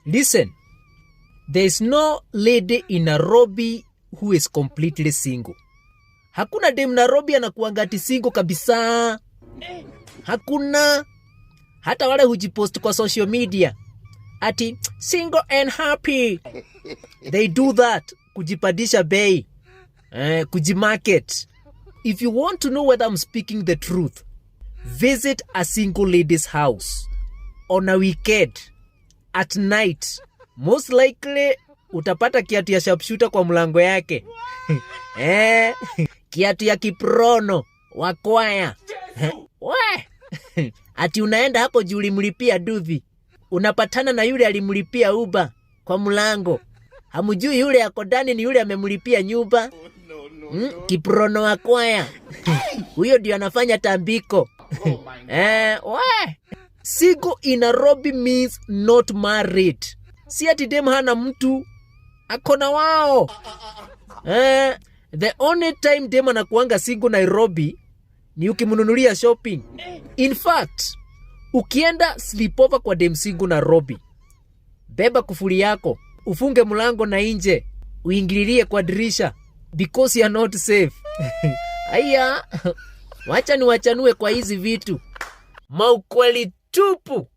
Listen, there is no lady in Nairobi who is completely single. Hakuna dem Nairobi anakuanga ati single kabisa. Hakuna. Hata wale hujipost kwa social media ati single and happy. They do that kujipandisha bei, kujimarket. If you want to know whether I'm speaking the truth, visit a single lady's house on a weekend at night. Most likely utapata kiatu ya sharpshooter kwa mlango yake. Kiatu ya kiprono wakwaya. Ati unaenda hapo juu ulimlipia duthi, unapatana na yule alimlipia Uber kwa mlango. Hamujui yule yako ndani ni yule amemlipia nyumba. Kiprono wakwaya. Huyo ndio anafanya tambiko. Single in Nairobi means not married. Si ati dem hana mtu, akona wao. The only time dem anakuanga single Nairobi ni ukimnunulia shopping. In fact, ukienda sleepover kwa dem single Nairobi, beba kufuli yako, ufunge mlango na nje, uingililie kwa dirisha, because you are not safe. Aya, wacha niwachanue kwa hizi vitu. Maukweli tupu.